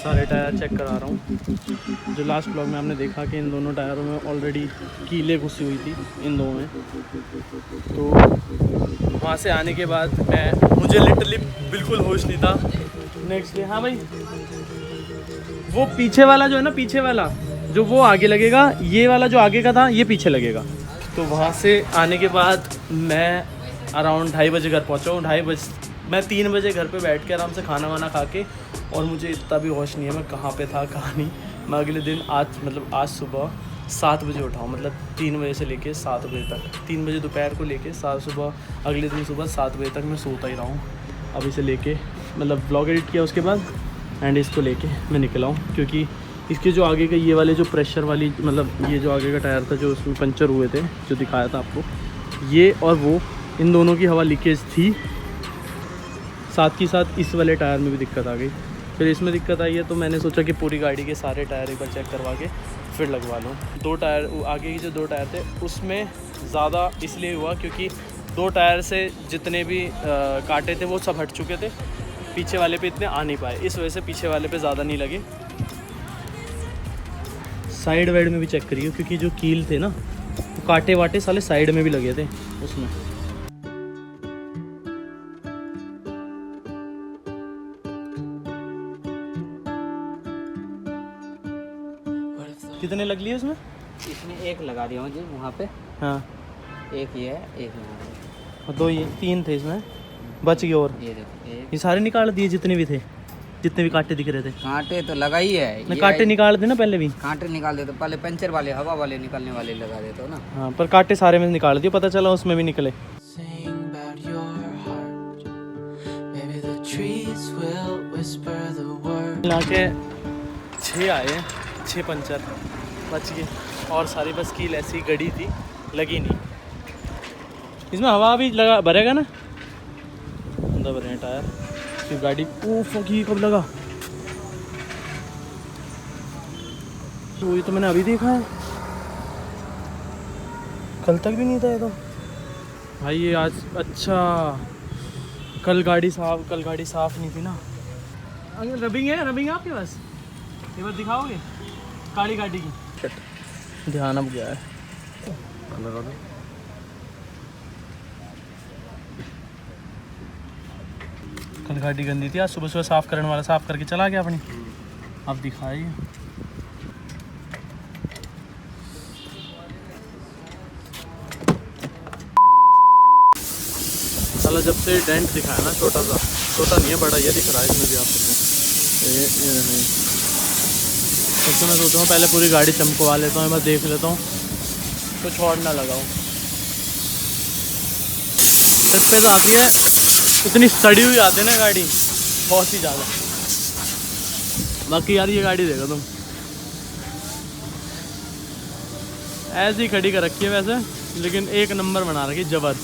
सारे tyre check करा रहा हूँ। जो लास्ट ब्लॉग में आपने देखा कि इन दोनों टायरों में ऑलरेडी कीलें घुसी हुई थी इन दो में। तो वहाँ से आने के बाद मुझे लिटरली बिल्कुल होश नहीं था। नेक्स्ट डे, हाँ भाई, वो पीछे वाला जो है ना, पीछे वाला जो वो आगे लगेगा, ये वाला जो आगे का था ये पीछे लगेगा। तो वहाँ से आने के बाद मैं अराउंड 2:30 बजे घर पहुँचा हूँ। 2:30 बजे मैं 3 बजे घर पे बैठ के आराम से खाना वाना खा के, और मुझे इतना भी होश नहीं है मैं कहाँ पे था कहाँ नहीं। मैं अगले दिन आज सुबह 7 बजे उठा हूँ, मतलब 3 बजे से लेके 7 बजे तक, 3 बजे दोपहर को लेके अगले दिन सुबह 7 बजे तक मैं सोता ही रहा हूँ। अभी से लेके मतलब ब्लॉग एडिट किया उसके बाद एंड इसको लेके मैं निकला हूँ, क्योंकि इसके जो आगे का ये वाले जो प्रेशर वाली, मतलब ये जो आगे का टायर था जो उसमें पंचर हुए थे, जो दिखाया था आपको, ये और वो, इन दोनों की हवा लीकेज थी। साथ ही साथ इस वाले टायर में भी दिक्कत आ गई। फिर इसमें दिक्कत आई है तो मैंने सोचा कि पूरी गाड़ी के सारे टायर एक बार चेक करवा के फिर लगवा लूँ। 2 टायर आगे के जो 2 टायर थे उसमें ज़्यादा इसलिए हुआ क्योंकि 2 टायर से जितने भी कांटे थे वो सब हट चुके थे, पीछे वाले पे इतने आ नहीं पाए, इस वजह से पीछे वाले पे ज़्यादा नहीं लगे। साइड वाइड में भी चेक करिए, क्योंकि जो कील थे ना वो कांटे वाटे साले साइड में भी लगे थे उसमें। कितने लग लिए उसमें? इसमें एक लगा दिया मुझे वहाँ पे। हाँ, एक ये है, एक यहाँ पे, और 2 ये 3 थे इसमें, बच गए। और ये देखो, ये सारे निकाल दिए जितने भी थे, जितने भी कांटे दिख रहे थे। कांटे तो लगा ही है, मैं कांटे निकाल दे ना, पहले भी कांटे निकाल देते, पहले पंचर वाले, हवा वाले निकालने वाले लगा देते हो ना। हाँ, पर कांटे सारे में निकाल दिए, पता चला उसमें भी निकले। मिला के 6 आए, 6 पंचर बच गए, और सारी बस कील ऐसी गड़ी थी, लगी नहीं। इसमें हवा भी लगा भरेगा ना, अंदर भरे हैं टायर। फिर गाड़ी की कब लगा, तो ये तो मैंने अभी देखा है, कल तक भी नहीं था ये तो भाई। ये आज अच्छा, कल गाड़ी साफ नहीं थी ना। अगर रबिंग है आपके पास, एक बार दिखाओगे काली गाड़ी की? ध्यान अब गया है। कल गाड़ी गंदी थी, आज सुबह सुबह साफ़ करने वाला साफ़ करके चला गया अपनी। अब दिखाइए, साला जब से डेंट दिखाया ना, छोटा नहीं है, बड़ा ये दिख रहा है इसमें भी आप सबको। ये नहीं, तो मैं सोच रहा हूँ पहले पूरी गाड़ी चमकवा लेता हूँ, मैं देख लेता हूँ कुछ और ना लगाऊँ। ट्रिप पे तो आती है, इतनी सड़ी हुई आती है ना गाड़ी, बहुत ही ज़्यादा। बाकी यार ये गाड़ी देखो तुम, ऐसी खड़ी कर रखी है वैसे, लेकिन एक नंबर बना रखी, जबर।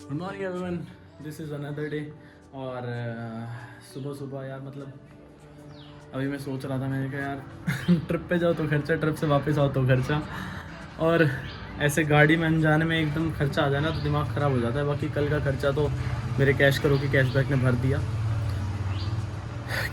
Good morning everyone, this is another day. और सुबह यार, मतलब अभी मैं सोच रहा था, मैंने कहा यार ट्रिप पे जाओ तो खर्चा, ट्रिप से वापस आओ तो खर्चा, और ऐसे गाड़ी में अनजाने में एकदम खर्चा आ जाए ना तो दिमाग ख़राब हो जाता है। बाकी कल का खर्चा तो मेरे कैश करो की कैशबैक ने भर दिया।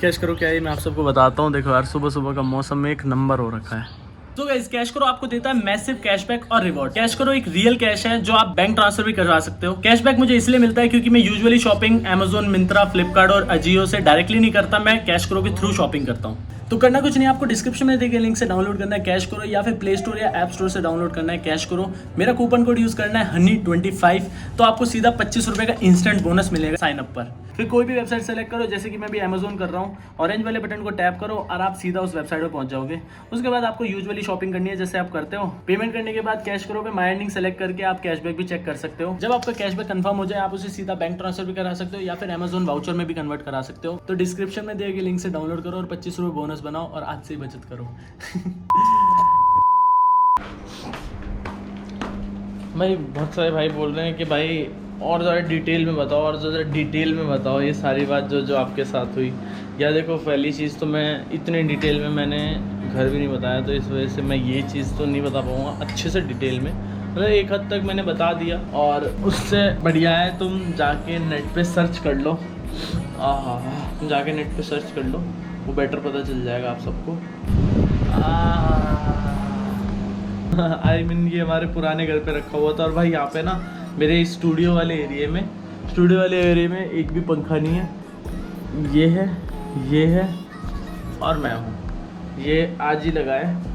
कैश करो क्या है मैं आप सबको बताता हूँ। देखो यार, सुबह का मौसम में एक नंबर हो रखा है। तो गाइस, कैश करो आपको देता है मैसिव कैशबैक और रिवॉर्ड। कैश करो एक रियल कैश है जो आप बैंक ट्रांसफर भी करवा सकते हो। कैशबैक मुझे इसलिए मिलता है क्योंकि मैं usually shopping Amazon, Myntra, Flipkart और अजियो से डायरेक्टली नहीं करता, मैं कैश करो के थ्रू शॉपिंग करता हूँ। तो करना कुछ नहीं, आपको डिस्क्रिप्शन में दिए गए लिंक से डाउनलोड करना है कैश करो, या फिर प्ले स्टोर या ऐप स्टोर से डाउनलोड करना है कैश करो। मेरा कूपन कोड यूज करना है honey25, तो आपको सीधा 25 रुपए का इंस्टेंट बोनस मिलेगा साइन अप पर। फिर कोई भी वेबसाइट सेलेक्ट करो, जैसे कि मैं भी Amazon कर रहा हूँ, ऑरेंज वाले बटन को टैप करो और आप सीधा उस वेबसाइट पर पहुंच जाओगे। उसके बाद आपको यूजुअली शॉपिंग करनी है जैसे आप करते हो। पेमेंट करने के बाद कैश करो पे माई अर्निंग सेलेक्ट करके आप कैशबैक भी चेक कर सकते हो। जब आपका कैशबैक कंफर्म हो जाए आप उसे सीधा बैंक ट्रांसफर भी करा सकते हो या फिर Amazon वाउचर में भी कन्वर्ट करा सकते हो। तो डिस्क्रिप्शन में दिए गए लिंक से डाउनलोड करो और 25 रुपये बोनस बनाओ और आज से ही बचत करो। भाई बहुत सारे भाई बोल रहे हैं कि भाई और ज़्यादा डिटेल में बताओ, और ज़्यादा डिटेल में बताओ ये सारी बात जो आपके साथ हुई। या देखो, पहली चीज़ तो मैं इतने डिटेल में मैंने घर भी नहीं बताया, तो इस वजह से मैं ये चीज़ तो नहीं बता पाऊँगा अच्छे से डिटेल में। मतलब एक हद तक मैंने बता दिया, और उससे बढ़िया है तुम जाके नेट पे सर्च कर लो। तुम जाके नेट पे सर्च कर लो, वो बेटर पता चल जाएगा आप सबको। आई मीन ये हमारे पुराने घर पे रखा हुआ था, और भाई यहाँ पे ना मेरे स्टूडियो वाले एरिया में एक भी पंखा नहीं है। ये है और मैं हूँ, ये आज ही लगा है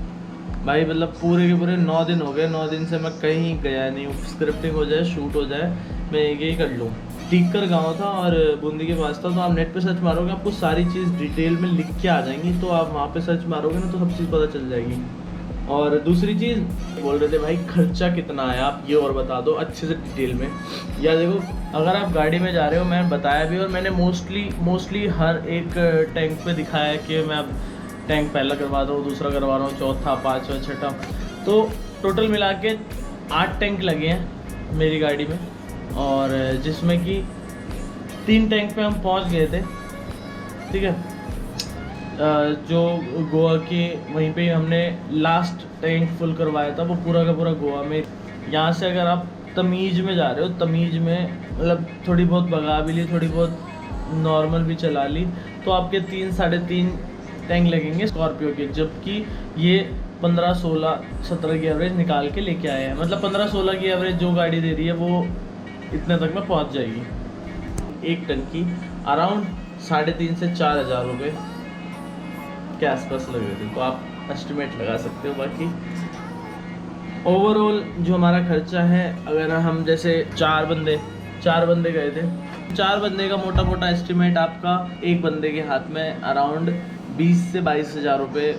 भाई। मतलब पूरे के पूरे 9 दिन हो गए, 9 दिन से मैं कहीं गया नहीं हूँ। स्क्रिप्टिंग हो जाए, शूट हो जाए, मैं यही कर लूँ। टीकर गाँव था और बूंदी के पास था, तो आप नेट पे सर्च मारोगे आपको सारी चीज़ डिटेल में लिख के आ जाएंगी। तो आप वहाँ पे सर्च मारोगे ना तो सब चीज़ पता चल जाएगी। और दूसरी चीज़ बोल रहे थे भाई खर्चा कितना आया, आप ये और बता दो अच्छे से डिटेल में। या देखो अगर आप गाड़ी में जा रहे हो, मैंने बताया भी, और मैंने मोस्टली हर एक टैंक पे दिखाया है कि मैं अब टैंक पहला करवा रहा हूँ, दूसरा करवा रहा हूँ, चौथा, पाँचवा, छठा। तो टोटल मिला के 8 टैंक लगे हैं मेरी गाड़ी में, और जिसमें कि 3 टैंक पे हम पहुँच गए थे, ठीक है। जो गोवा के वहीं पे हमने लास्ट टैंक फुल करवाया था, वो पूरा का पूरा गोवा में। यहाँ से अगर आप तमीज़ में जा रहे हो, तमीज़ में मतलब थोड़ी बहुत भगा भी ली, थोड़ी बहुत नॉर्मल भी चला ली, तो आपके 3-3.5 टैंक लगेंगे स्कॉर्पियो के। जबकि ये 15, 16, 17 की एवरेज निकाल के लेके आए हैं। मतलब 15-16 की एवरेज जो गाड़ी दे रही है वो इतने तक में पहुँच जाएगी। एक टन की अराउंड 3,500 से 4,000 रुपये के आसपास लग रहे थे, तो आप एस्टिमेट लगा सकते हो। बाकी ओवरऑल जो हमारा खर्चा है, अगर हम जैसे 4 बंदे गए थे, 4 बंदे का मोटा मोटा एस्टिमेट आपका एक बंदे के हाथ में अराउंड 20 से 22 हज़ार रुपये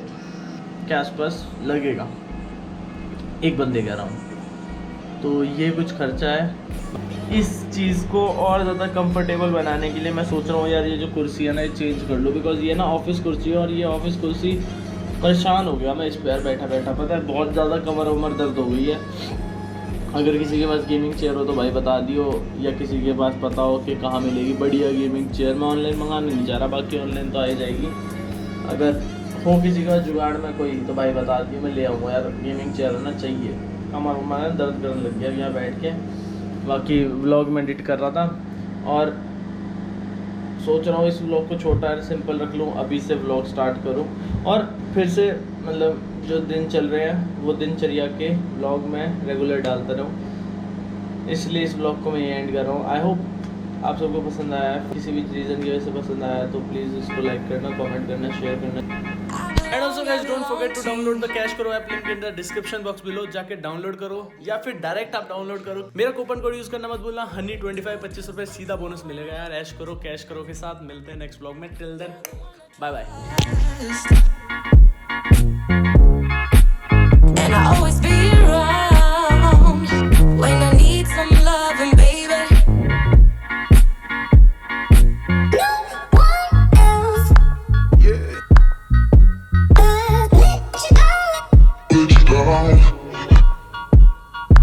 के आसपास लगेगा एक बंदे के अराउंड। तो ये कुछ खर्चा है। इस चीज़ को और ज़्यादा कंफर्टेबल बनाने के लिए मैं सोच रहा हूँ यार ये जो कुर्सी है ना ये चेंज कर लो, बिकॉज़ ये ना ऑफिस कुर्सी है, और ये ऑफिस कुर्सी परेशान हो गया मैं इस पर बैठा पता है बहुत ज़्यादा कमर वमर दर्द हो गई है। अगर किसी के पास गेमिंग चेयर हो तो भाई बता दियो, या किसी के पास पता हो कि कहाँ मिलेगी बढ़िया गेमिंग चेयर। मैं ऑनलाइन मंगाने नहीं चाह रहा, बाकी ऑनलाइन तो आ ही जाएगी। अगर हो किसी का जुगाड़ में कोई तो भाई बता दियो, मैं ले आऊँगा यार। गेमिंग चेयर होना चाहिए, कमर वमर दर्द करने लग गया यहाँ बैठ के। बाकी व्लॉग में एडिट कर रहा था और सोच रहा हूँ इस व्लॉग को छोटा और सिंपल रख लूँ, अभी से व्लॉग स्टार्ट करूँ, और फिर से मतलब जो दिन चल रहे हैं वो दिनचर्या के व्लॉग में रेगुलर डालता रहूँ। इसलिए इस व्लॉग को मैं एंड कर रहा हूँ। आई होप आप सबको पसंद आया है, किसी भी रीज़न की वजह से पसंद आया तो प्लीज़ इसको लाइक करना, कमेंट करना, शेयर करना। And also guys don't forget to download the CashKaro app, link in the description box below. जाके डाउनलोड करो या फिर डायरेक्ट आप डाउनलोड करो। मेरा कूपन कोड यूज करना मत भूलना, हनी25 25 रुपये सीधा बोनस मिलेगा यार। ऐश करो कैश करो के साथ। मिलते हैं नेक्स्ट व्लॉग में, टिल देन बाय बाय।